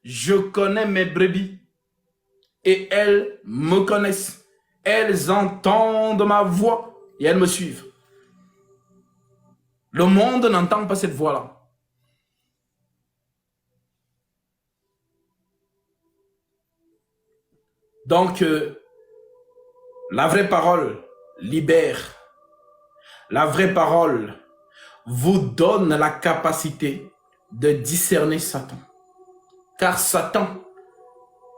je connais mes brebis et elles me connaissent. Elles entendent ma voix et elles me suivent. Le monde n'entend pas cette voix-là. Donc, la vraie parole libère. La vraie parole vous donne la capacité de discerner Satan. Car Satan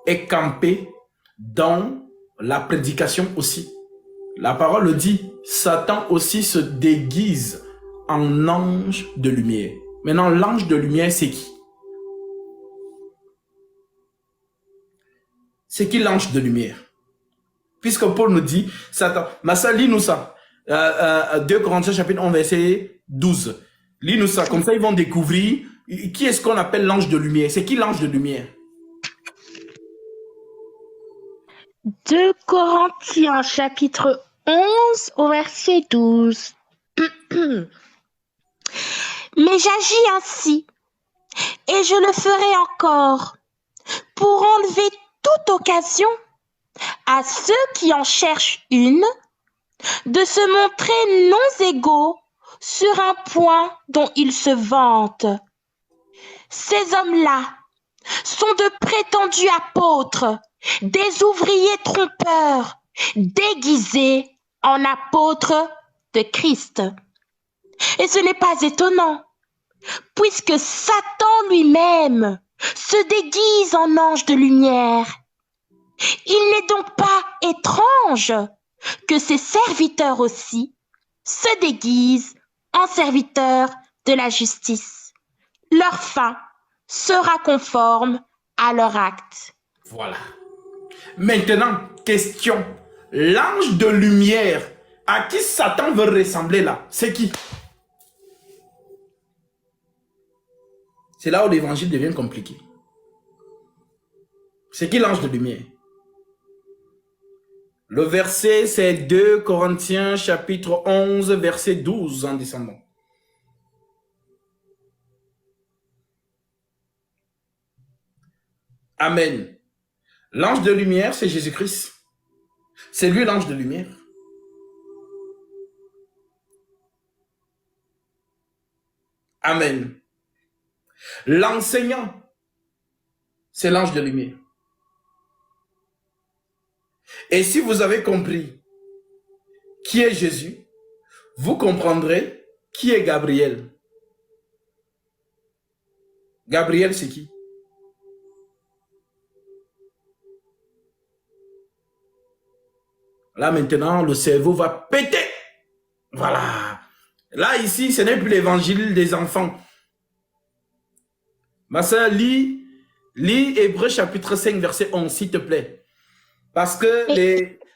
est campé dans la prédication aussi. La parole le dit, Satan aussi se déguise en ange de lumière. Maintenant, l'ange de lumière, c'est qui? C'est qui l'ange de lumière? Puisque Paul nous dit, Satan, Massa, lis-nous ça. 2 Corinthiens chapitre 11, verset 12. Lis-nous ça, comme ça ils vont découvrir qui est-ce qu'on appelle l'ange de lumière. C'est qui l'ange de lumière? 2 Corinthiens chapitre 11 au verset 12. Mais j'agis ainsi, et je le ferai encore, pour enlever toute occasion à ceux qui en cherchent une, de se montrer non égaux sur un point dont ils se vantent. Ces hommes-là sont de prétendus apôtres, des ouvriers trompeurs, déguisés en apôtres de Christ. Et ce n'est pas étonnant, puisque Satan lui-même se déguise en ange de lumière. Il n'est donc pas étrange que ses serviteurs aussi se déguisent en serviteurs de la justice. Leur fin sera conforme à leur acte. Voilà. Maintenant, question. L'ange de lumière à qui Satan veut ressembler là, c'est qui? C'est là où l'évangile devient compliqué. C'est qui l'ange de lumière? Le verset, c'est 2 Corinthiens chapitre 11, verset 12 en descendant. Amen. L'ange de lumière, c'est Jésus-Christ. C'est lui l'ange de lumière. Amen. L'enseignant, c'est l'ange de lumière. Et si vous avez compris qui est Jésus, vous comprendrez qui est Gabriel. Gabriel, c'est qui? Là, maintenant, le cerveau va péter. Voilà. Là, ici, ce n'est plus l'évangile des enfants. Ma soeur, lis Hébreux chapitre 5, verset 11, s'il te plaît. Parce que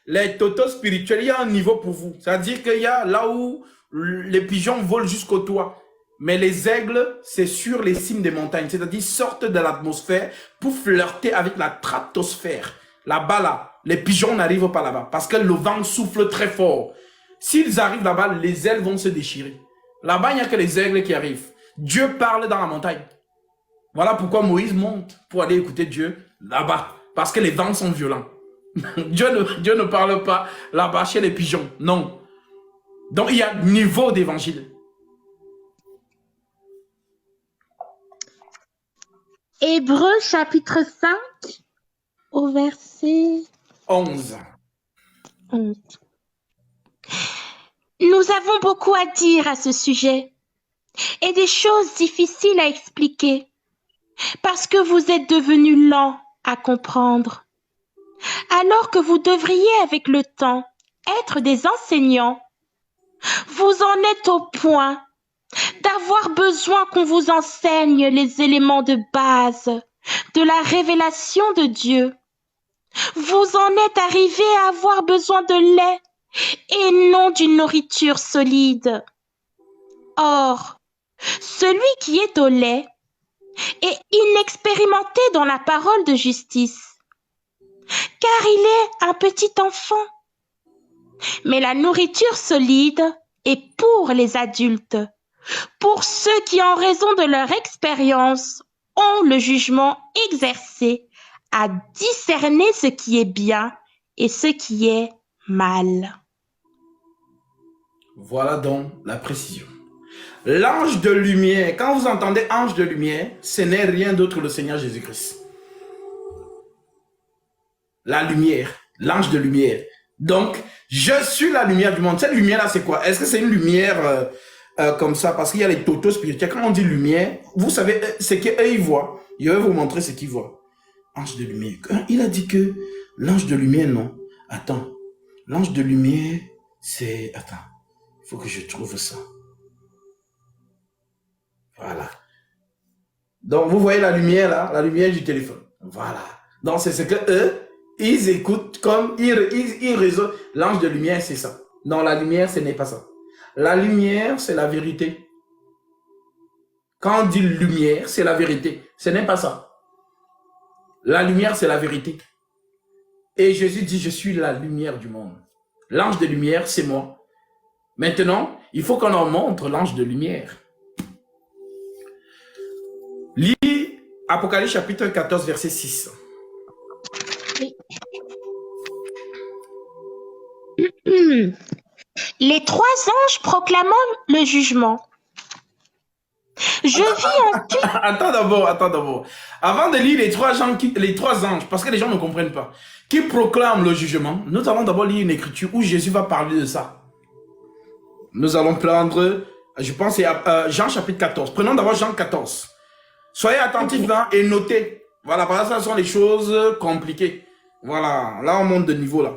les totos spirituels, il y a un niveau pour vous. C'est-à-dire qu'il y a là où les pigeons volent jusqu'au toit. Mais les aigles, c'est sur les cimes des montagnes. C'est-à-dire sortent de l'atmosphère pour flirter avec la stratosphère. Là-bas, là, les pigeons n'arrivent pas là-bas. Parce que le vent souffle très fort. S'ils arrivent là-bas, les ailes vont se déchirer. Là-bas, il n'y a que les aigles qui arrivent. Dieu parle dans la montagne. Voilà pourquoi Moïse monte pour aller écouter Dieu là-bas. Parce que les vents sont violents. Dieu ne parle pas là-bas chez les pigeons. Non. Donc, il y a niveau d'évangile. Hébreux chapitre 5 au verset 11. Nous avons beaucoup à dire à ce sujet et des choses difficiles à expliquer parce que vous êtes devenus lents à comprendre. Alors que vous devriez avec le temps être des enseignants, vous en êtes au point d'avoir besoin qu'on vous enseigne les éléments de base de la révélation de Dieu. Vous en êtes arrivé à avoir besoin de lait et non d'une nourriture solide. Or, celui qui est au lait est inexpérimenté dans la parole de justice, car il est un petit enfant. Mais la nourriture solide est pour les adultes, pour ceux qui, en raison de leur expérience, ont le jugement exercé à discerner ce qui est bien et ce qui est mal. Voilà donc la précision. L'ange de lumière, quand vous entendez ange de lumière, ce n'est rien d'autre que le Seigneur Jésus-Christ. La lumière, l'ange de lumière. Donc, je suis la lumière du monde. Cette lumière-là, c'est quoi? Est-ce que c'est une lumière comme ça? Parce qu'il y a les totos spirituels. Quand on dit lumière, vous savez ce qu'eux, ils voient. Je vais vous montrer ce qu'ils voient. Ange de lumière. Il a dit que l'ange de lumière, non. Attends. L'ange de lumière, c'est... Attends. Il faut que je trouve ça. Voilà. Donc, vous voyez la lumière là, la lumière du téléphone. Voilà. Donc, c'est ce que eux, ils écoutent comme ils raisonnent. L'ange de lumière, c'est ça. Non, la lumière, ce n'est pas ça. La lumière, c'est la vérité. Quand on dit lumière, c'est la vérité. Ce n'est pas ça. La lumière, c'est la vérité. Et Jésus dit, je suis la lumière du monde. L'ange de lumière, c'est moi. Maintenant, il faut qu'on en montre l'ange de lumière. Lis Apocalypse chapitre 14, verset 6. Les trois anges proclamant le jugement. Je vis ensuite... Attends d'abord. Avant de lire les trois anges, parce que les gens ne comprennent pas, qui proclament le jugement, nous allons d'abord lire une écriture où Jésus va parler de ça. Nous allons prendre, je pense, Jean chapitre 14. Prenons d'abord Jean 14. Soyez attentifs là et notez. Voilà, parce que ça sont les choses compliquées. Voilà, là on monte de niveau là.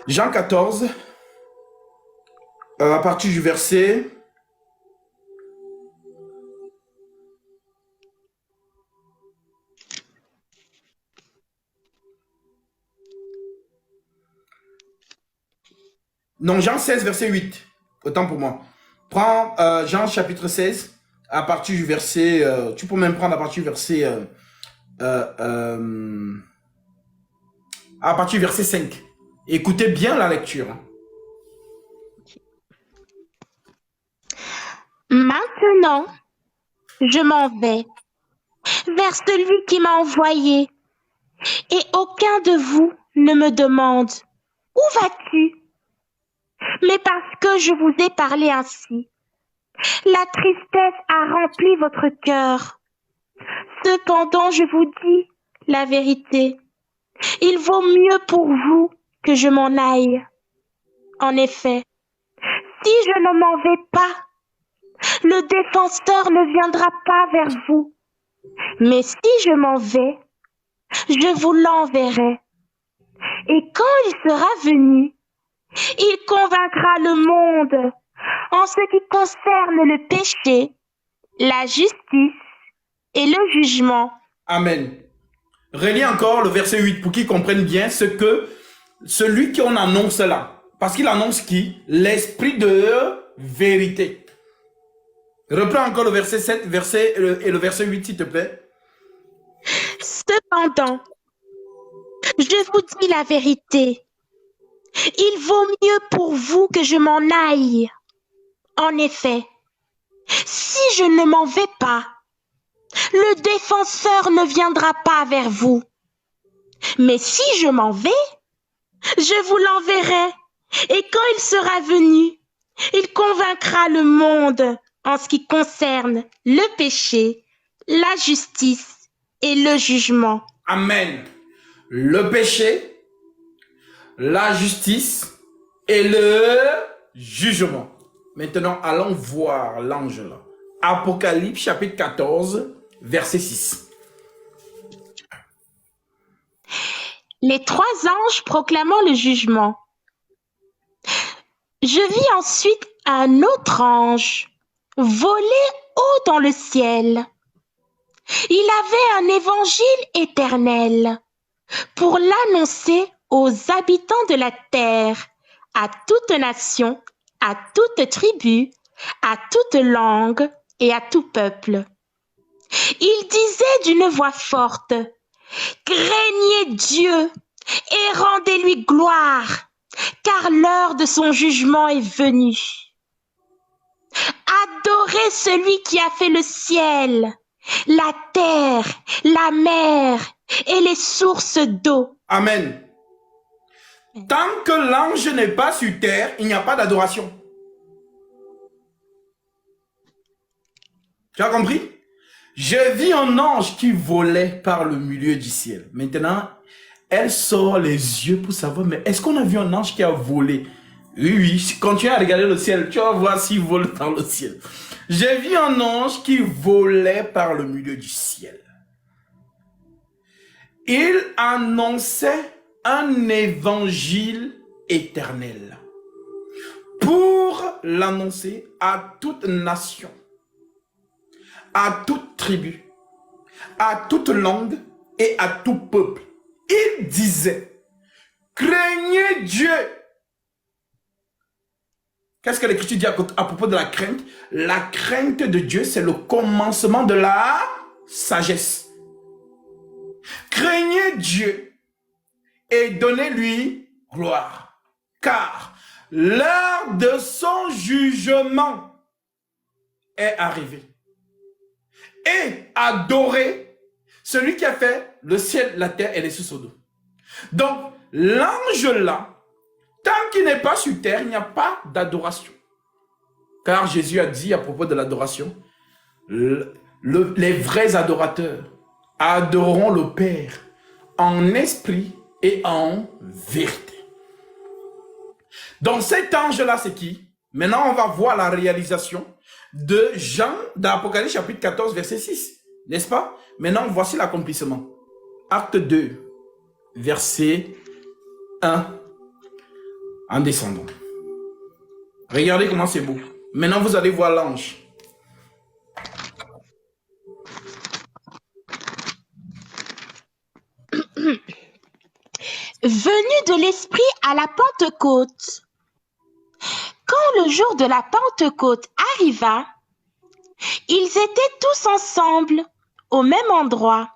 Jean 14, à partir du verset... Non, Jean 16, verset 8. Autant pour moi. Prends Jean chapitre 16, à partir du verset... tu peux même prendre à partir du verset... à partir du verset 5. Écoutez bien la lecture. Maintenant, je m'en vais vers celui qui m'a envoyé, et aucun de vous ne me demande « Où vas-tu » Mais parce que je vous ai parlé ainsi, la tristesse a rempli votre cœur. Cependant, je vous dis la vérité. Il vaut mieux pour vous que je m'en aille. En effet, si je ne m'en vais pas, le défenseur ne viendra pas vers vous. Mais si je m'en vais, je vous l'enverrai. Et quand il sera venu, il convaincra le monde en ce qui concerne le péché, la justice et le jugement. Amen. Relis encore le verset 8 pour qu'ils comprennent bien ce que celui qu'on annonce là. Parce qu'il annonce qui? L'esprit de vérité. Reprends encore le verset 7 et le verset 8 s'il te plaît. Cependant, je vous dis la vérité. Il vaut mieux pour vous que je m'en aille. En effet, si je ne m'en vais pas, le défenseur ne viendra pas vers vous. Mais si je m'en vais, je vous l'enverrai. Et quand il sera venu, il convaincra le monde en ce qui concerne le péché, la justice et le jugement. Amen. Le péché, la justice et le jugement. Maintenant, allons voir l'ange là. Apocalypse chapitre 14, verset 6. Les trois anges proclamant le jugement. Je vis ensuite un autre ange voler haut dans le ciel. Il avait un évangile éternel pour l'annoncer aux habitants de la terre, à toute nation, à toute tribu, à toute langue et à tout peuple. Il disait d'une voix forte, « Craignez Dieu et rendez-lui gloire, car l'heure de son jugement est venue. Adorez celui qui a fait le ciel la terre, la mer et les sources d'eau. Amen. Tant que l'ange n'est pas sur terre, il n'y a pas d'adoration. Tu as compris? J'ai vu un ange qui volait par le milieu du ciel. Maintenant, elle sort les yeux pour savoir, mais est-ce qu'on a vu un ange qui a volé? Oui, oui, continue à regarder le ciel, tu vas voir s'il vole dans le ciel. J'ai vu un ange qui volait par le milieu du ciel. Il annonçait un évangile éternel pour l'annoncer à toute nation, à toute tribu, à toute langue et à tout peuple. Il disait, craignez Dieu. Qu'est-ce que l'Écriture dit à propos de la crainte? La crainte de Dieu, c'est le commencement de la sagesse. Craignez Dieu et donnez-lui gloire, car l'heure de son jugement est arrivée. Et adorez celui qui a fait le ciel, la terre et les sources d'eau. Donc, l'ange là, tant qu'il n'est pas sur terre, il n'y a pas d'adoration. Car Jésus a dit à propos de l'adoration, les vrais adorateurs adoreront le Père en esprit et en vérité. Donc cet ange-là, c'est qui? Maintenant, on va voir la réalisation de Jean, d'Apocalypse chapitre 14, verset 6. N'est-ce pas? Maintenant, voici l'accomplissement. Acte 2, verset 1, en descendant. Regardez comment c'est beau. Maintenant, vous allez voir l'ange. Venu de l'Esprit à la Pentecôte. Quand le jour de la Pentecôte arriva, ils étaient tous ensemble au même endroit.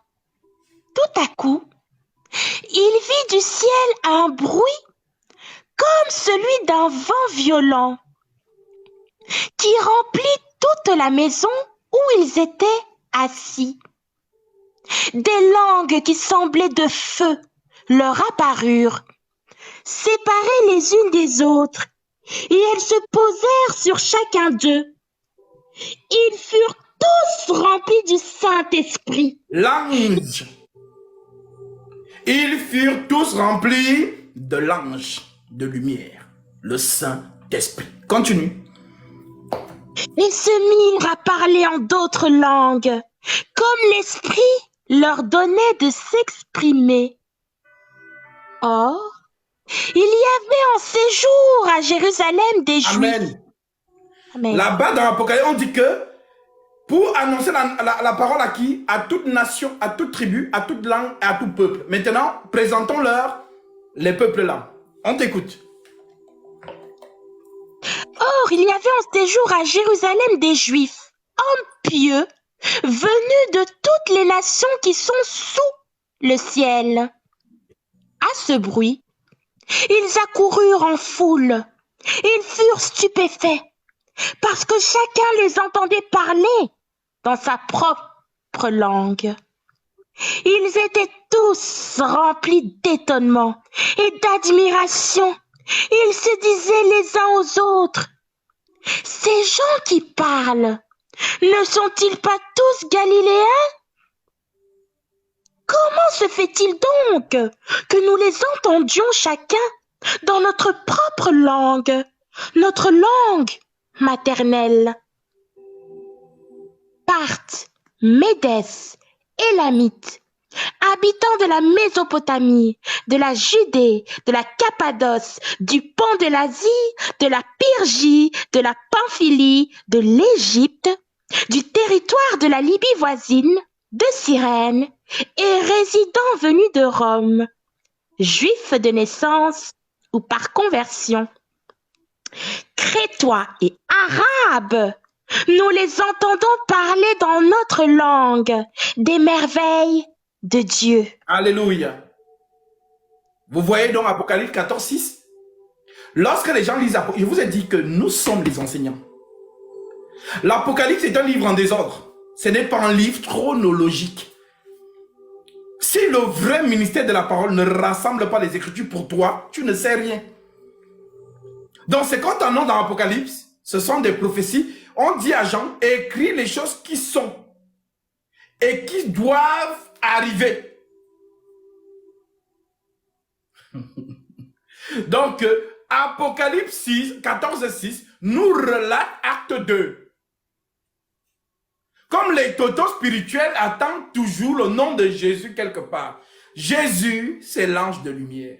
Tout à coup, il vit du ciel un bruit comme celui d'un vent violent qui remplit toute la maison où ils étaient assis. Des langues qui semblaient de feu leur apparurent, séparées les unes des autres, et elles se posèrent sur chacun d'eux. Ils furent tous remplis du Saint-Esprit. L'ange. Ils furent tous remplis de l'ange de lumière, le Saint-Esprit. Continue. Ils se mirent à parler en d'autres langues, comme l'Esprit leur donnait de s'exprimer. Or, il y avait en séjour à Jérusalem des Juifs. Amen. Amen. Là-bas dans l'Apocalypse, on dit que pour annoncer la parole à qui? À toute nation, à toute tribu, à toute langue et à tout peuple. Maintenant, présentons-leur les peuples là. On t'écoute. Or, il y avait en séjour à Jérusalem des Juifs, hommes pieux, venus de toutes les nations qui sont sous le ciel. À ce bruit, ils accoururent en foule. Ils furent stupéfaits, parce que chacun les entendait parler dans sa propre langue. Ils étaient tous remplis d'étonnement et d'admiration. Ils se disaient les uns aux autres, « Ces gens qui parlent, ne sont-ils pas tous galiléens? Comment se fait-il donc que nous les entendions chacun dans notre propre notre langue maternelle? Parthes, Médès, Élamites, habitants de la Mésopotamie, de la Judée, de la Cappadoce, du pont de l'Asie, de la Pyrgie, de la Pamphylie, de l'Égypte, du territoire de la Libye voisine, de Cyrène, et résidents venus de Rome, juifs de naissance ou par conversion, Crétois et Arabes, nous les entendons parler dans notre langue des merveilles de Dieu. Alléluia. Vous voyez donc Apocalypse 14, 6. Lorsque les gens lisent Apocalypse, je vous ai dit que nous sommes les enseignants. L'Apocalypse est un livre en désordre. Ce n'est pas un livre chronologique. Si le vrai ministère de la parole ne rassemble pas les Écritures pour toi, tu ne sais rien. Donc, c'est quand on est dans l'Apocalypse, ce sont des prophéties. On dit à Jean, écris les choses qui sont et qui doivent arriver. Donc, Apocalypse 6, 14 et 6 nous relate acte 2. Comme les totos spirituels attendent toujours le nom de Jésus quelque part. Jésus, c'est l'ange de lumière.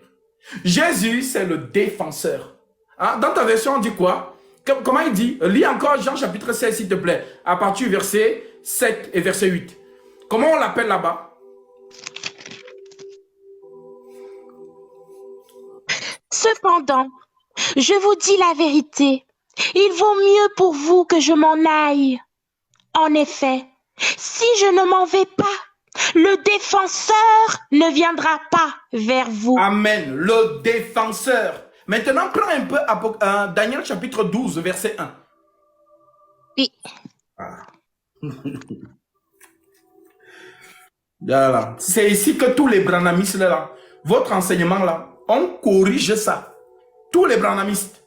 Jésus, c'est le défenseur. Hein? Dans ta version, on dit quoi? Comment il dit? Lis encore Jean chapitre 16, s'il te plaît, à partir du verset 7 et verset 8. Comment on l'appelle là-bas? Cependant, je vous dis la vérité. Il vaut mieux pour vous que je m'en aille. En effet, si je ne m'en vais pas, le défenseur ne viendra pas vers vous. Amen. Le défenseur. Maintenant, prends un peu Daniel chapitre 12, verset 1. Oui. Voilà. Voilà. C'est ici que tous les branhamistes, là, votre enseignement, là, on corrige ça. Tous les branhamistes.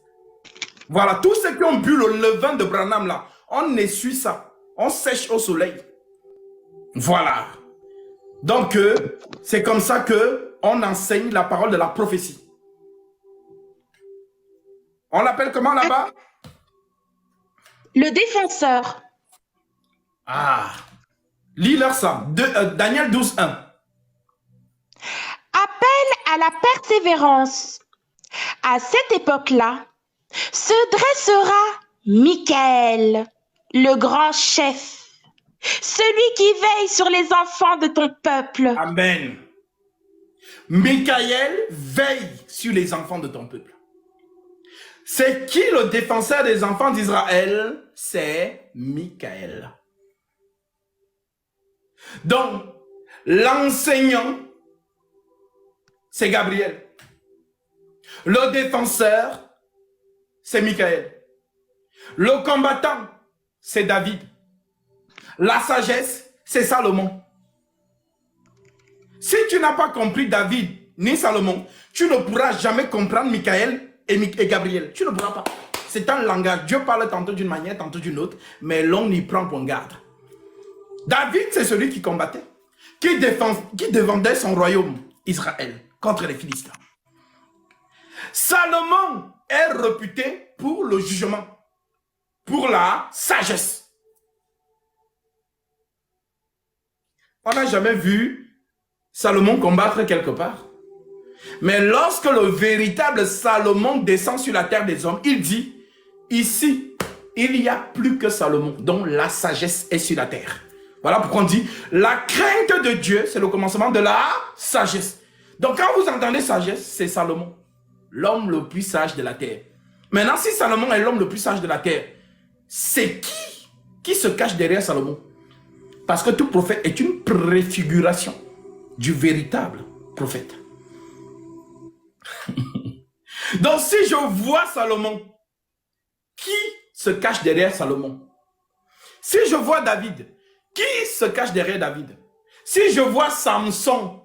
Voilà. Tous ceux qui ont bu le levain de Branham, là, on essuie ça. On sèche au soleil. Voilà. Donc, c'est comme ça que on enseigne la parole de la prophétie. On l'appelle comment là-bas? Le défenseur. Ah. Lis-leur ça. Daniel 12, 1. Appel à la persévérance. À cette époque-là, se dressera Michael, le grand chef, celui qui veille sur les enfants de ton peuple. Amen. Michael veille sur les enfants de ton peuple. C'est qui le défenseur des enfants d'Israël? C'est Michael. Donc, l'enseignant, c'est Gabriel. Le défenseur, c'est Michael. Le combattant, c'est David. La sagesse, c'est Salomon. Si tu n'as pas compris David ni Salomon, tu ne pourras jamais comprendre Michael et Gabriel. Tu ne pourras pas. C'est un langage. Dieu parle tantôt d'une manière, tantôt d'une autre, mais l'homme y prend pour garde. David, c'est celui qui combattait, qui défendait son royaume, Israël, contre les Philistins. Salomon est réputé pour le jugement, pour la sagesse. On n'a jamais vu Salomon combattre quelque part. Mais lorsque le véritable Salomon descend sur la terre des hommes, il dit, ici, il n'y a plus que Salomon, dont la sagesse est sur la terre. Voilà pourquoi on dit, la crainte de Dieu, c'est le commencement de la sagesse. Donc quand vous entendez sagesse, c'est Salomon, l'homme le plus sage de la terre. Maintenant, si Salomon est l'homme le plus sage de la terre, c'est qui se cache derrière Salomon? Parce que tout prophète est une préfiguration du véritable prophète. Donc si je vois Salomon, qui se cache derrière Salomon? Si je vois David, qui se cache derrière David? Si je vois Samson,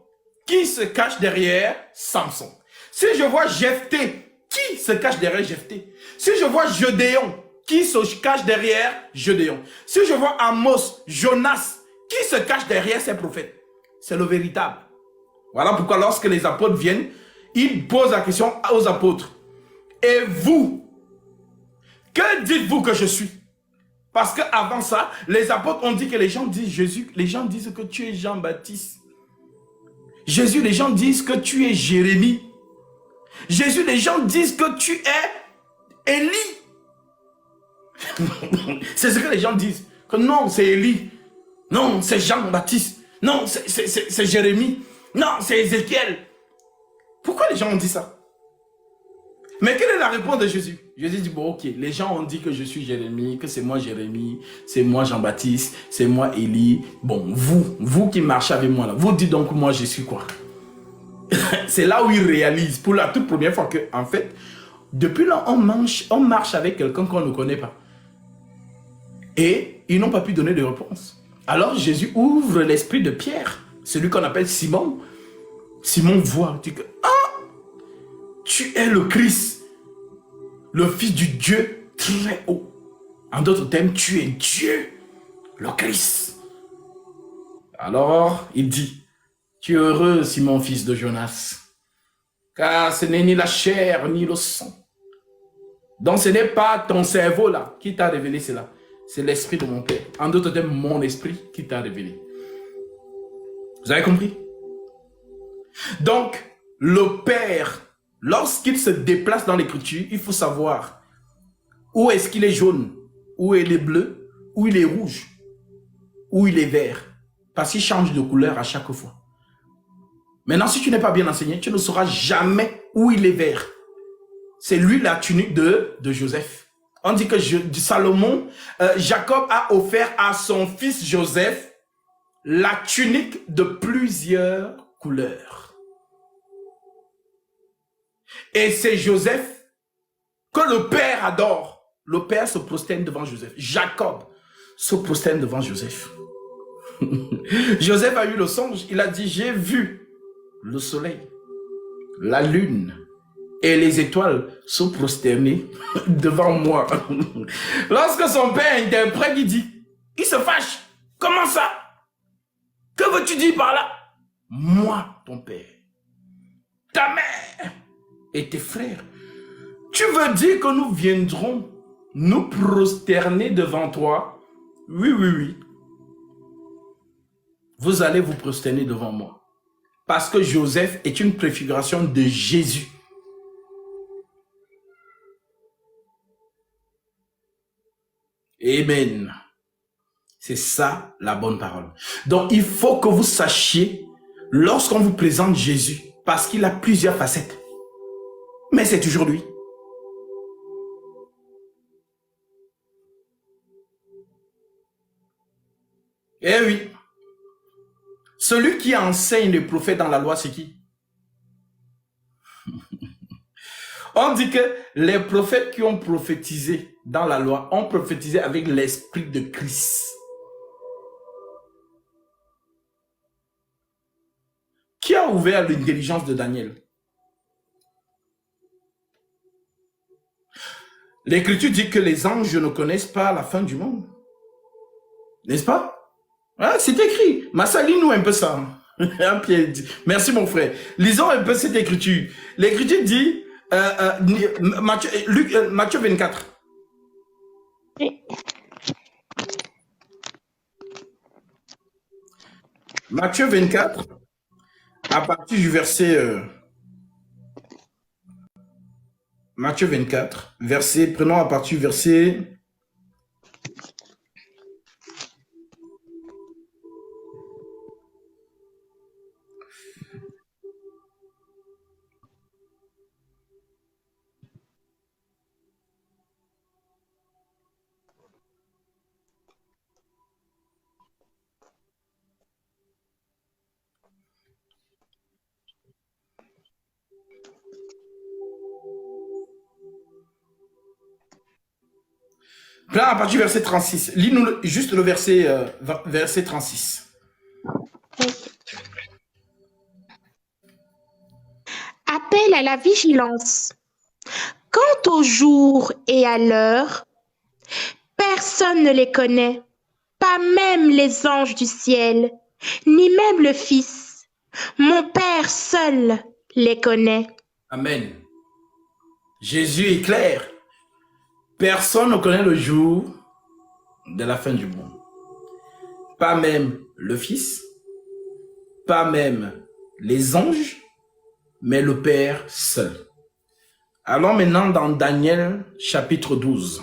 qui se cache derrière Samson? Si je vois Jephthé, qui se cache derrière Jephthé? Si je vois Gédéon, qui se cache derrière Gédéon? Si je vois Amos, Jonas, qui se cache derrière ces prophètes? C'est le véritable. Voilà pourquoi lorsque les apôtres viennent, ils posent la question aux apôtres. Et vous, que dites-vous que je suis? Parce qu'avant ça, les apôtres ont dit que les gens disent Jésus, les gens disent que tu es Jean-Baptiste. Jésus, les gens disent que tu es Jérémie. Jésus, les gens disent que tu es Élie. C'est ce que les gens disent. Que non, c'est Élie. Non, c'est Jean-Baptiste. Non, c'est Jérémie. Non, c'est Ézéchiel. Pourquoi les gens ont dit ça? Mais quelle est la réponse de Jésus? Jésus dit, bon, ok, les gens ont dit que je suis Jérémie, que c'est moi Jérémie, c'est moi Jean-Baptiste, c'est moi Élie. Bon, vous qui marchez avec moi là, vous dites donc moi je suis quoi? C'est là où il réalise pour la toute première fois que, en fait, depuis là, on marche avec quelqu'un qu'on ne connaît pas. Et ils n'ont pas pu donner de réponse. Alors Jésus ouvre l'esprit de Pierre, celui qu'on appelle Simon. Simon voit, dit que, ah, tu es le Christ, le Fils du Dieu très haut. En d'autres termes, tu es Dieu, le Christ. Alors, il dit, tu es heureux, Simon, fils de Jonas, car ce n'est ni la chair ni le sang. Donc, ce n'est pas ton cerveau là qui t'a révélé cela. C'est l'esprit de mon Père. En d'autres termes, mon esprit qui t'a révélé. Vous avez compris? Donc, le Père, lorsqu'il se déplace dans l'écriture, il faut savoir où est-ce qu'il est jaune, où il est bleu, où il est rouge, où il est vert. Parce qu'il change de couleur à chaque fois. Maintenant, si tu n'es pas bien enseigné, tu ne sauras jamais où il est vert. C'est lui la tunique de Joseph. On dit que Salomon, Jacob a offert à son fils Joseph la tunique de plusieurs couleurs. Et c'est Joseph que le père adore. Le père se prosterne devant Joseph. Jacob se prosterne devant Joseph. Joseph a eu le songe. Il a dit, j'ai vu le soleil, la lune et les étoiles se prosterner devant moi. Lorsque son père interprète, il dit, il se fâche. Comment ça? Que veux-tu dire par là? Moi, ton père, ta mère et tes frères, tu veux dire que nous viendrons nous prosterner devant toi? Oui, oui, oui. Vous allez vous prosterner devant moi. Parce que Joseph est une préfiguration de Jésus. Amen. C'est ça la bonne parole. Donc il faut que vous sachiez, lorsqu'on vous présente Jésus, parce qu'il a plusieurs facettes, mais c'est toujours lui. Eh oui. Celui qui enseigne les prophètes dans la loi, c'est qui? On dit que les prophètes qui ont prophétisé dans la loi ont prophétisé avec l'esprit de Christ. Qui a ouvert l'intelligence de Daniel? L'Écriture dit que les anges ne connaissent pas la fin du monde. N'est-ce pas? Ah, c'est écrit. Massa, lis-nous un peu ça. Merci mon frère. Lisons un peu cette écriture. L'écriture dit, Matthieu 24. Oui. Matthieu 24, à partir du verset... Matthieu 24, prenons à partir du verset... Là, à partir du verset 36. Lis-nous juste le verset 36. Appel à la vigilance. Quant au jour et à l'heure, personne ne les connaît, pas même les anges du ciel, ni même le Fils. Mon Père seul les connaît. Amen. Jésus est clair. Personne ne connaît le jour de la fin du monde. Pas même le Fils, pas même les anges, mais le Père seul. Allons maintenant dans Daniel chapitre 12.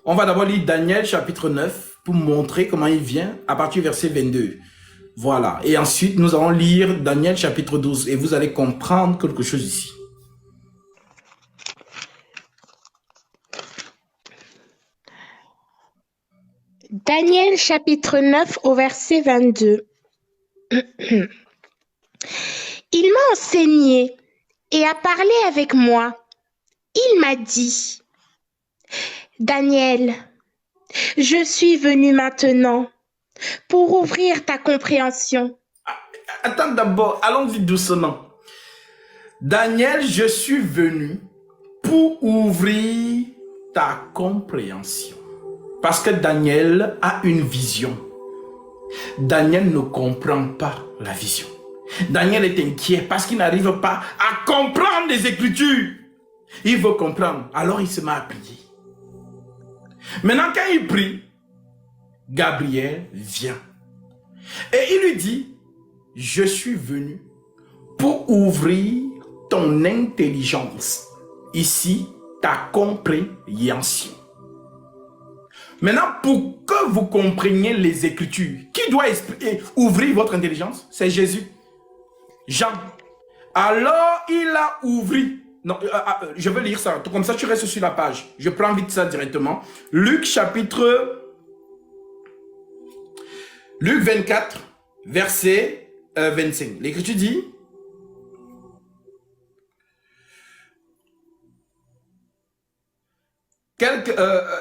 On va d'abord lire Daniel chapitre 9 pour montrer comment il vient à partir du verset 22. Voilà. Et ensuite, nous allons lire Daniel chapitre 12 et vous allez comprendre quelque chose ici. Daniel chapitre 9 au verset 22. Il m'a enseigné et a parlé avec moi. Il m'a dit, Daniel, je suis venu maintenant pour ouvrir ta compréhension. Attends d'abord, allons-y doucement. Daniel, je suis venu pour ouvrir ta compréhension. Parce que Daniel a une vision. Daniel ne comprend pas la vision. Daniel est inquiet parce qu'il n'arrive pas à comprendre les Écritures. Il veut comprendre, alors il se met à prier. Maintenant, quand il prie, Gabriel vient. Et il lui dit, je suis venu pour ouvrir ton intelligence. Ici, ta compréhension. Maintenant, pour que vous compreniez les Écritures, qui doit ouvrir votre intelligence? C'est Jésus. Jean. Alors, il a ouvert. Non, je vais lire ça. Comme ça, tu restes sur la page. Je prends vite ça directement. Luc 24, verset 25. L'Écriture dit...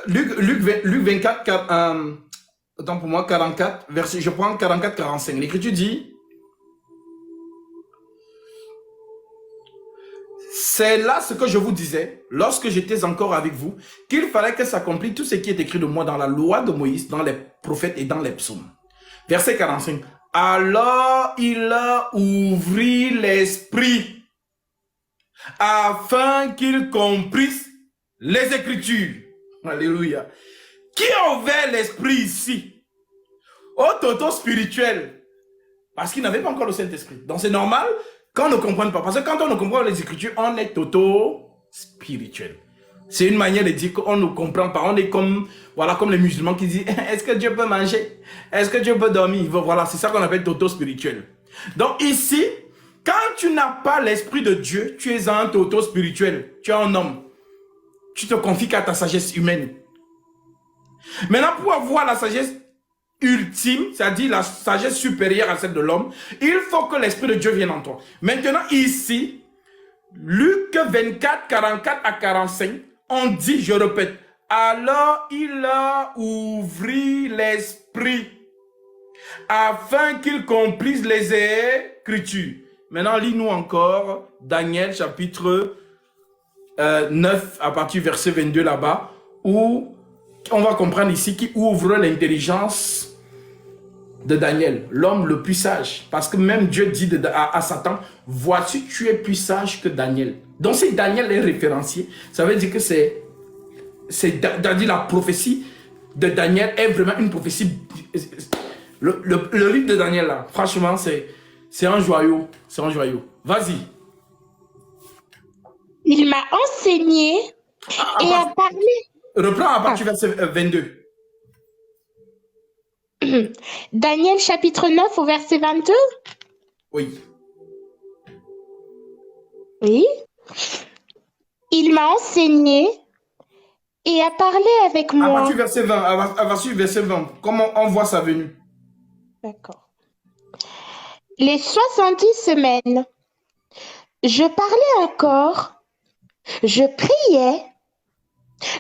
Luc 24, attends pour moi, 44, verset, je prends 44-45. L'Écriture dit, c'est là ce que je vous disais, lorsque j'étais encore avec vous, qu'il fallait que s'accomplisse tout ce qui est écrit de moi dans la loi de Moïse, dans les prophètes et dans les psaumes. Verset 45. Alors il a ouvert l'esprit afin qu'il comprisse les Écritures. Alléluia. Qui a ouvert l'esprit ici? Au toto spirituel. Parce qu'il n'avait pas encore le Saint-Esprit. Donc c'est normal qu'on ne comprenne pas. Parce que quand on ne comprend pas les Écritures, on est toto spirituel. C'est une manière de dire qu'on ne comprend pas. On est comme, voilà, comme les musulmans qui disent, est-ce que Dieu peut manger? Est-ce que Dieu peut dormir? Voilà, c'est ça qu'on appelle toto spirituel. Donc ici, quand tu n'as pas l'Esprit de Dieu, tu es un toto spirituel. Tu es un homme. Tu te confies qu'à ta sagesse humaine. Maintenant, pour avoir la sagesse ultime, c'est-à-dire la sagesse supérieure à celle de l'homme, il faut que l'Esprit de Dieu vienne en toi. Maintenant, ici, Luc 24, 44 à 45, on dit, je répète, alors il a ouvert l'esprit afin qu'il comprisse les Écritures. Maintenant, lis-nous encore Daniel chapitre 9 à partir du verset 22 là-bas, où on va comprendre ici qui ouvre l'intelligence de Daniel, l'homme le plus sage. Parce que même Dieu dit à Satan, voici tu es plus sage que Daniel. Donc si Daniel est référencié, ça veut dire que c'est-à-dire la prophétie de Daniel est vraiment une prophétie. Le livre de Daniel là, franchement c'est un joyau. C'est un joyau. Vas-y. Il m'a enseigné et a parlé. Reprends à partir du verset 22. Daniel chapitre 9 au verset 22. Oui. Oui. Il m'a enseigné et a parlé avec moi. À partir du verset 20, à partir du verset 20, comment on voit sa venue? D'accord. Les 70 semaines, je parlais encore. Je priais,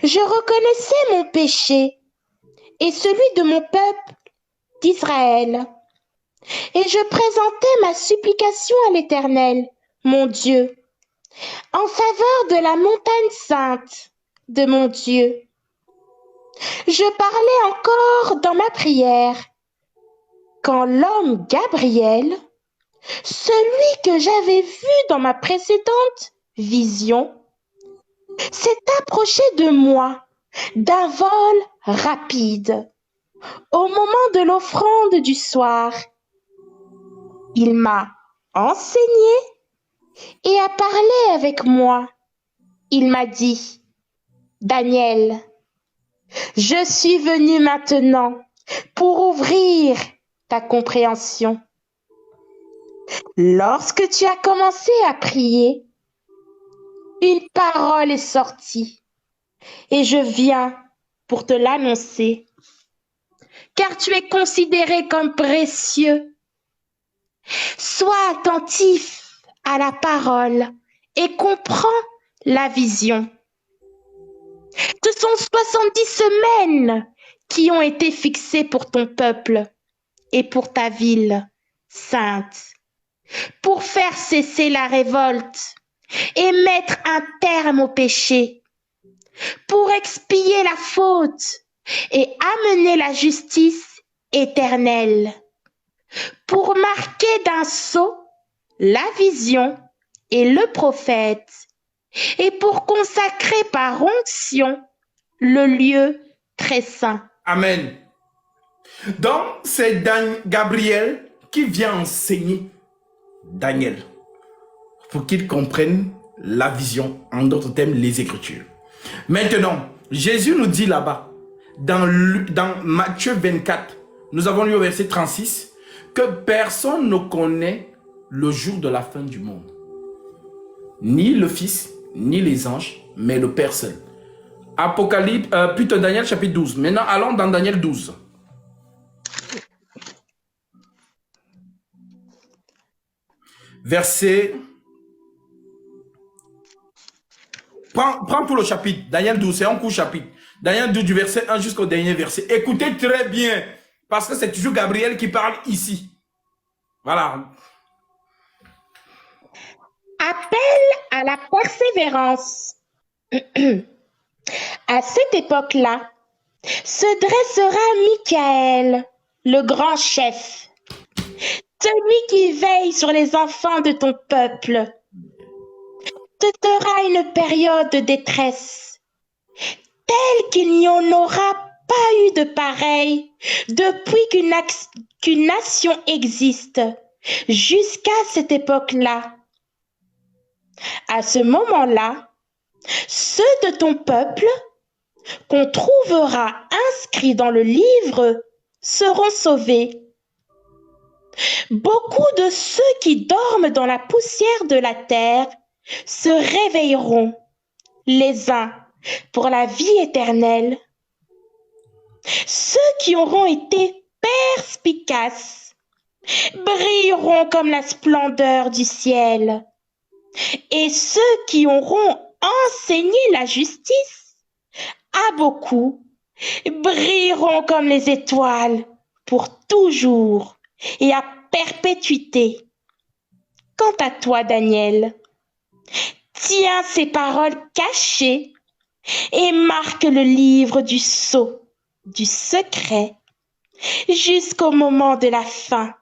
je reconnaissais mon péché et celui de mon peuple d'Israël. Et je présentais ma supplication à l'Éternel, mon Dieu, en faveur de la montagne sainte de mon Dieu. Je parlais encore dans ma prière quand l'homme Gabriel, celui que j'avais vu dans ma précédente vision, s'est approché de moi d'un vol rapide au moment de l'offrande du soir. Il m'a enseigné et a parlé avec moi. Il m'a dit, Daniel, je suis venu maintenant pour ouvrir ta compréhension. Lorsque tu as commencé à prier, une parole est sortie et je viens pour te l'annoncer, car tu es considéré comme précieux. Sois attentif à la parole et comprends la vision. Ce sont 70 semaines qui ont été fixées pour ton peuple et pour ta ville sainte, pour faire cesser la révolte et mettre un terme au péché, pour expier la faute et amener la justice éternelle, pour marquer d'un sceau la vision et le prophète, et pour consacrer par onction le lieu très saint. Amen. Donc, c'est Gabriel qui vient enseigner Daniel pour qu'il comprenne la vision, en d'autres termes, les Écritures. Maintenant, Jésus nous dit là-bas, dans Matthieu 24, nous avons lu au verset 36, que personne ne connaît le jour de la fin du monde. Ni le Fils, ni les anges, mais le Père seul. Apocalypse, plutôt Daniel chapitre 12. Maintenant, allons dans Daniel 12. Verset... Prends tout le chapitre. Daniel 12, c'est un court chapitre. Daniel 12 du verset 1 jusqu'au dernier verset. Écoutez très bien, parce que c'est toujours Gabriel qui parle ici. Voilà. Appel à la persévérance. À cette époque-là, se dressera Michaël, le grand chef, celui qui veille sur les enfants de ton peuple. Ce sera une période de détresse, telle qu'il n'y en aura pas eu de pareille depuis qu'une nation existe, jusqu'à cette époque-là. À ce moment-là, ceux de ton peuple qu'on trouvera inscrits dans le livre seront sauvés. Beaucoup de ceux qui dorment dans la poussière de la terre se réveilleront, les uns pour la vie éternelle. Ceux qui auront été perspicaces brilleront comme la splendeur du ciel. Et ceux qui auront enseigné la justice à beaucoup brilleront comme les étoiles pour toujours et à perpétuité. Quant à toi, Daniel, tiens ces paroles cachées et marque le livre du sceau, du secret, jusqu'au moment de la fin.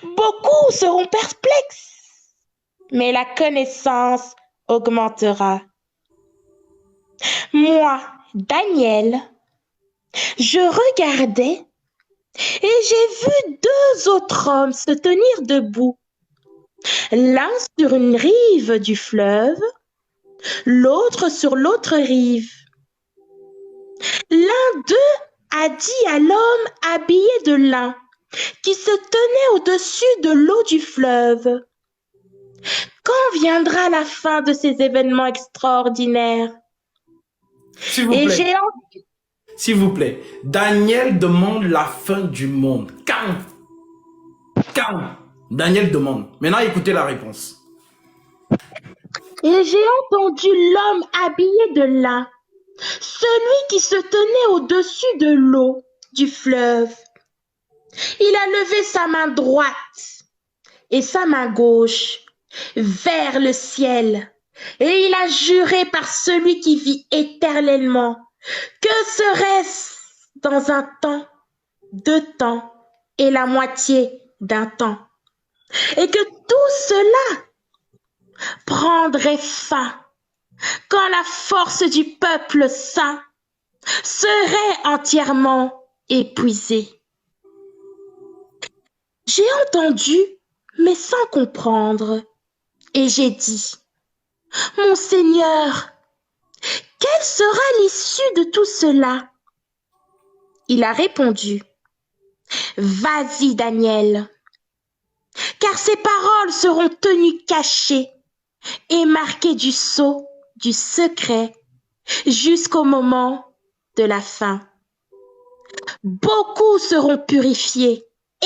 Beaucoup seront perplexes, mais la connaissance augmentera. Moi, Daniel, je regardais et j'ai vu deux autres hommes se tenir debout, l'un sur une rive du fleuve, l'autre sur l'autre rive. L'un d'eux a dit à l'homme habillé de lin qui se tenait au-dessus de l'eau du fleuve: quand viendra la fin de ces événements extraordinaires? S'il vous plaît. S'il vous plaît. Daniel demande la fin du monde. Quand Daniel demande. Maintenant, écoutez la réponse. Et j'ai entendu l'homme habillé de lin, celui qui se tenait au-dessus de l'eau du fleuve. Il a levé sa main droite et sa main gauche vers le ciel, et il a juré par celui qui vit éternellement que serait-ce dans un temps, 2 temps et la moitié d'un temps, et que tout cela prendrait fin quand la force du peuple saint serait entièrement épuisée. J'ai entendu, mais sans comprendre, et j'ai dit: Mon Seigneur, quelle sera l'issue de tout cela? Il a répondu: Vas-y, Daniel, car ces paroles seront tenues cachées et marquées du sceau du secret jusqu'au moment de la fin. Beaucoup seront purifiés,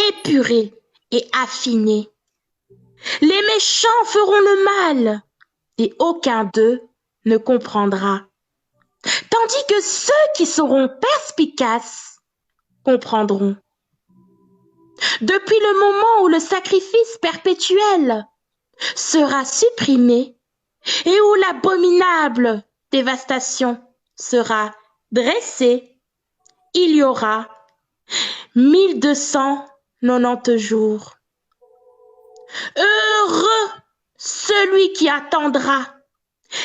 épurés et affinés. Les méchants feront le mal et aucun d'eux ne comprendra. tandis que ceux qui seront perspicaces comprendront. Depuis le moment où le sacrifice perpétuel sera supprimé et où l'abominable dévastation sera dressée, il y aura 1290 jours. Heureux celui qui attendra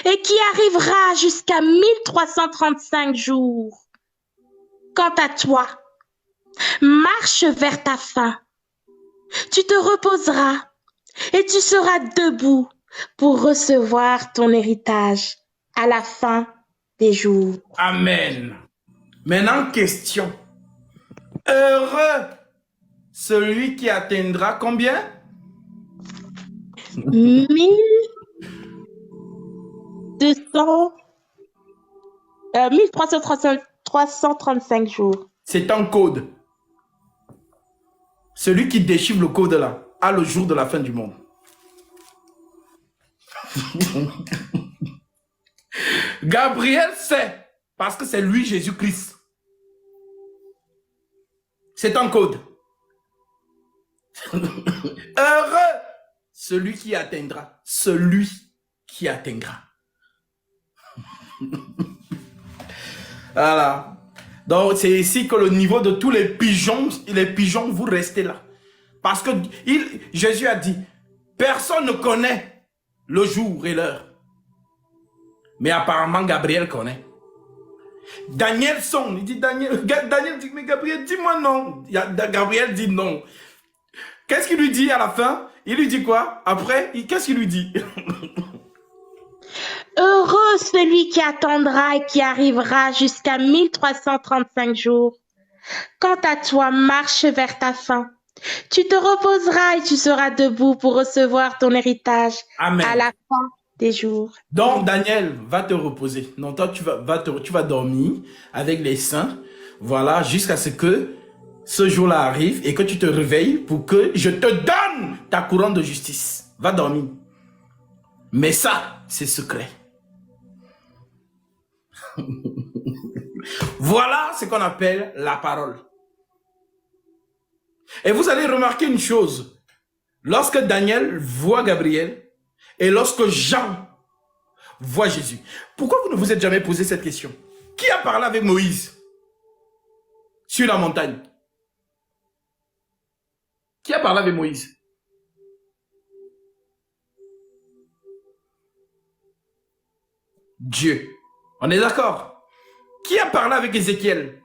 et qui arrivera jusqu'à 1335 jours. Quant à toi, marche vers ta fin. Tu te reposeras et tu seras debout pour recevoir ton héritage à la fin des jours. Amen. Maintenant, question. Heureux celui qui atteindra combien? 1335 jours. C'est un code. Celui qui déchiffre le code là, a le jour de la fin du monde. Gabriel sait, parce que c'est lui Jésus-Christ. C'est un code. Heureux celui qui atteindra. Celui qui atteindra. Voilà. Donc, c'est ici que le niveau de tous les pigeons, vous restez là. Parce que Jésus a dit, personne ne connaît le jour et l'heure. Mais apparemment, Gabriel connaît. Daniel sonne, il dit, Daniel dit, mais Gabriel, dis-moi non. Gabriel dit non. Qu'est-ce qu'il lui dit à la fin? Il lui dit quoi? Après, qu'est-ce qu'il lui dit? Heureux celui qui attendra et qui arrivera jusqu'à 1335 jours. Quant à toi, marche vers ta fin. Tu te reposeras et tu seras debout pour recevoir ton héritage. Amen. À la fin des jours. Donc, Daniel, va te reposer. Non, toi, tu vas dormir avec les saints. Voilà, jusqu'à ce que ce jour-là arrive et que tu te réveilles pour que je te donne ta couronne de justice. Va dormir. Mais ça, c'est secret. Voilà ce qu'on appelle la parole. Et vous allez remarquer une chose. Lorsque Daniel voit Gabriel et lorsque Jean voit Jésus, pourquoi vous ne vous êtes jamais posé cette question? Qui a parlé avec Moïse sur la montagne? Qui a parlé avec Moïse? Dieu. On est d'accord? Qui a parlé avec Ézéchiel?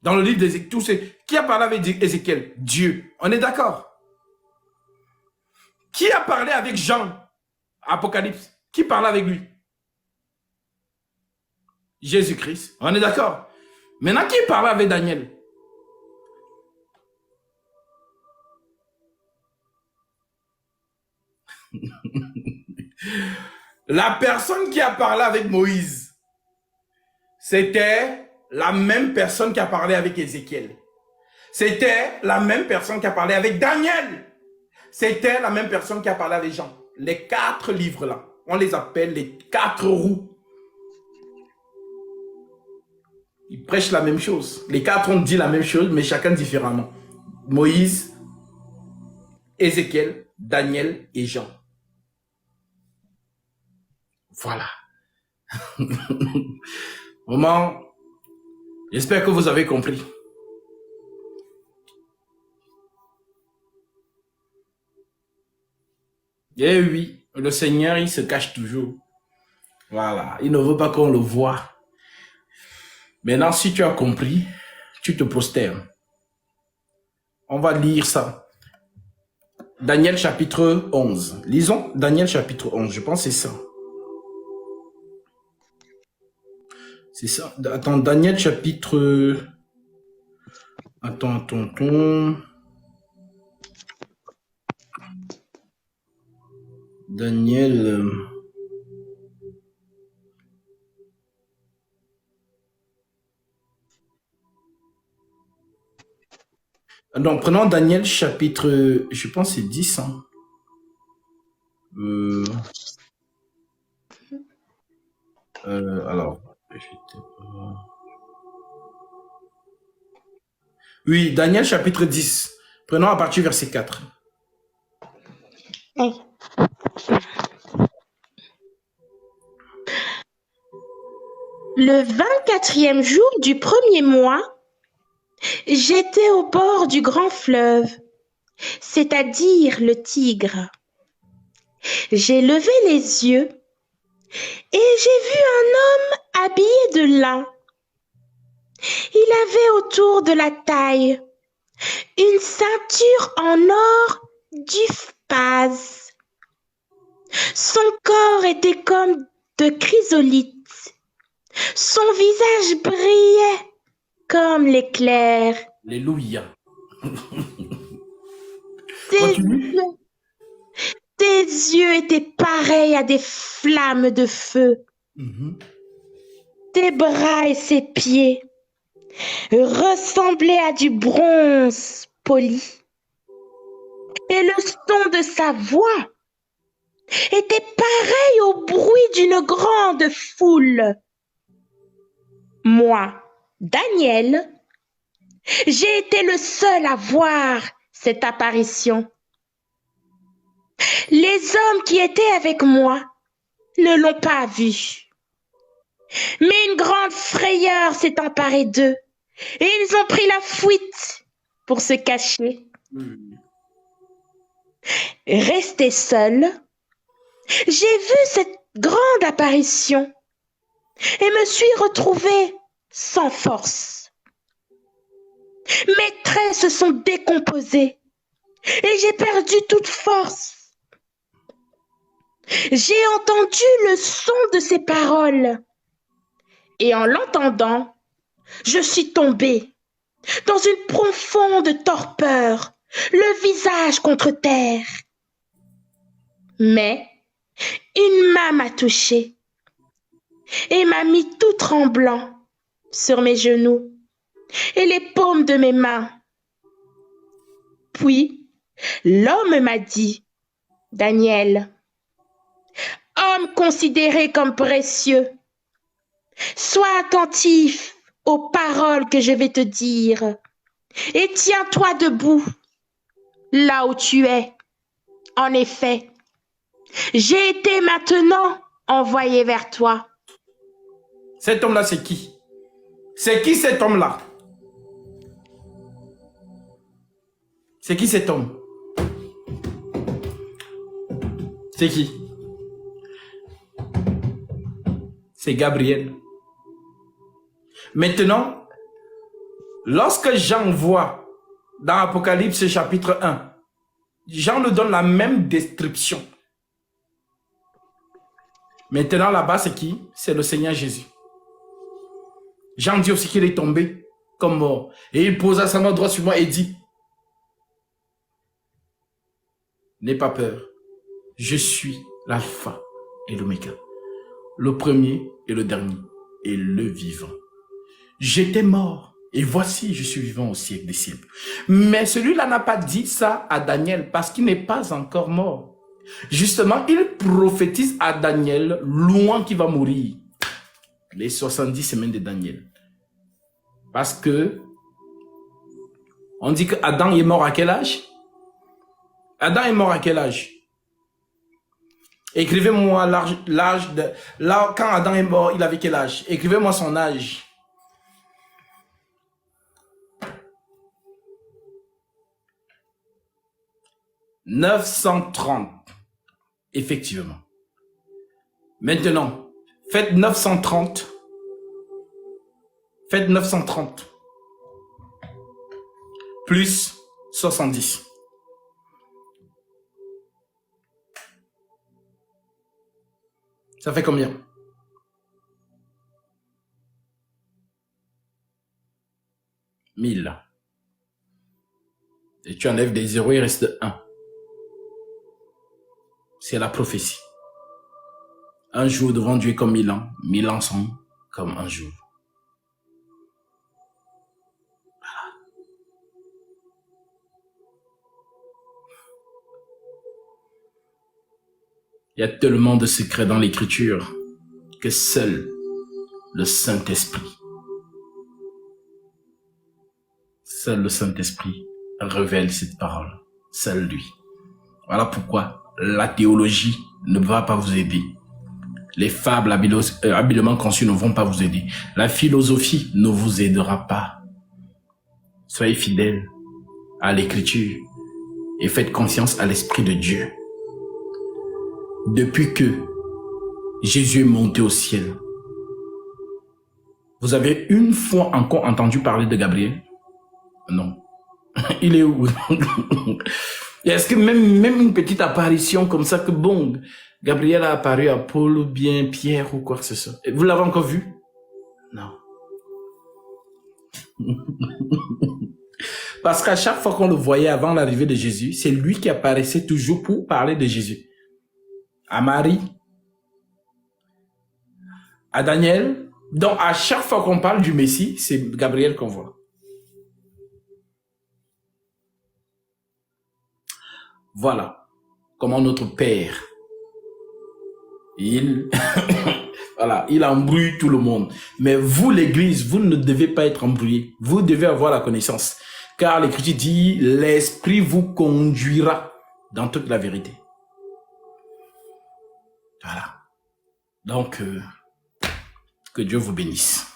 Dans le livre d'Ézéchiel, qui a parlé avec Ézéchiel? Dieu. On est d'accord? Qui a parlé avec Jean? Apocalypse. Qui parlait avec lui? Jésus-Christ. On est d'accord? Maintenant, qui parlait avec Daniel? La personne qui a parlé avec Moïse, c'était la même personne qui a parlé avec Ézéchiel. C'était la même personne qui a parlé avec Daniel. C'était la même personne qui a parlé avec Jean. Les 4 livres-là, on les appelle les 4 roues. Ils prêchent la même chose. Les 4 ont dit la même chose, mais chacun différemment. Moïse, Ézéchiel, Daniel et Jean. Voilà. Vraiment, j'espère que vous avez compris. Eh oui, le Seigneur, il se cache toujours. Voilà, il ne veut pas qu'on le voie. Maintenant, si tu as compris, tu te prosternes. On va lire ça. Daniel chapitre 11. Lisons Daniel chapitre 11, je pense que c'est ça. C'est ça. Attends, Daniel chapitre... Attends. Daniel... Donc, prenons Daniel chapitre... Je pense que c'est 10. Hein. Alors, oui, Daniel chapitre 10. Prenons à partir du verset 4. Hey. Le 24e jour du premier mois, j'étais au bord du grand fleuve, c'est-à-dire le Tigre. J'ai levé les yeux et j'ai vu un homme habillé de lin. Il avait autour de la taille une ceinture en or d'Uphase. Son corps était comme de chrysolite. Son visage brillait comme l'éclair. Alléluia. Ses Continue. yeux étaient pareils à des flammes de feu. Ses bras et ses pieds ressemblaient à du bronze poli. Et le son de sa voix était pareil au bruit d'une grande foule. Moi, Daniel, j'ai été le seul à voir cette apparition. Les hommes qui étaient avec moi ne l'ont pas vue. Mais une grande frayeur s'est emparée d'eux et ils ont pris la fuite pour se cacher. Resté seul, j'ai vu cette grande apparition et me suis retrouvée sans force. Mes traits se sont décomposés et j'ai perdu toute force. J'ai entendu le son de ses paroles et en l'entendant, je suis tombée dans une profonde torpeur, le visage contre terre. Mais une main m'a touchée et m'a mis tout tremblant sur mes genoux et les paumes de mes mains. Puis, l'homme m'a dit, Daniel, homme considéré comme précieux, sois attentif aux paroles que je vais te dire et tiens-toi debout là où tu es. En effet, j'ai été maintenant envoyé vers toi. Cet homme-là, c'est qui? C'est qui cet homme-là? C'est qui cet homme? C'est qui? C'est Gabriel. Maintenant, lorsque Jean voit dans Apocalypse chapitre 1, Jean nous donne la même description. Maintenant, là-bas, c'est qui? C'est le Seigneur Jésus. Jean dit aussi qu'il est tombé comme mort. Et il posa sa main droite sur moi et dit, n'aie pas peur, je suis l'alpha et l'oméga, le premier et le dernier, et le vivant. J'étais mort, et voici, je suis vivant au siècle des siècles. Mais celui-là n'a pas dit ça à Daniel, parce qu'il n'est pas encore mort. Justement, il prophétise à Daniel, loin qu'il va mourir. Les 70 semaines de Daniel. Parce que, on dit que Adam est mort à quel âge? Adam est mort à quel âge? Écrivez-moi l'âge de... Là, quand Adam est mort, il avait quel âge? Écrivez-moi son âge. « 930. » Effectivement. Maintenant, faites 930. Faites 930. Plus 70. Ça fait combien? « 1000. » Et tu enlèves des zéros, il reste 1. C'est la prophétie. Un jour devant Dieu est comme 1000 ans. 1000 ans sont comme un jour. Voilà. Il y a tellement de secrets dans l'écriture que seul le Saint-Esprit, révèle cette parole. Seul lui. Voilà pourquoi la théologie ne va pas vous aider. Les fables habilement conçues ne vont pas vous aider. La philosophie ne vous aidera pas. Soyez fidèles à l'écriture et faites confiance à l'Esprit de Dieu. Depuis que Jésus est monté au ciel, vous avez une fois encore entendu parler de Gabriel? Non. Il est où? Est-ce que même une petite apparition comme ça que bon, Gabriel a apparu à Paul ou bien Pierre ou quoi que ce soit? Vous l'avez encore vu? Non. Parce qu'à chaque fois qu'on le voyait avant l'arrivée de Jésus, c'est lui qui apparaissait toujours pour parler de Jésus. À Marie, à Daniel. Donc, à chaque fois qu'on parle du Messie, c'est Gabriel qu'on voit. Voilà comment notre Père, il embrouille tout le monde. Mais vous, l'Église, vous ne devez pas être embrouillés. Vous devez avoir la connaissance. Car l'Écriture dit, l'Esprit vous conduira dans toute la vérité. Voilà. Donc, que Dieu vous bénisse.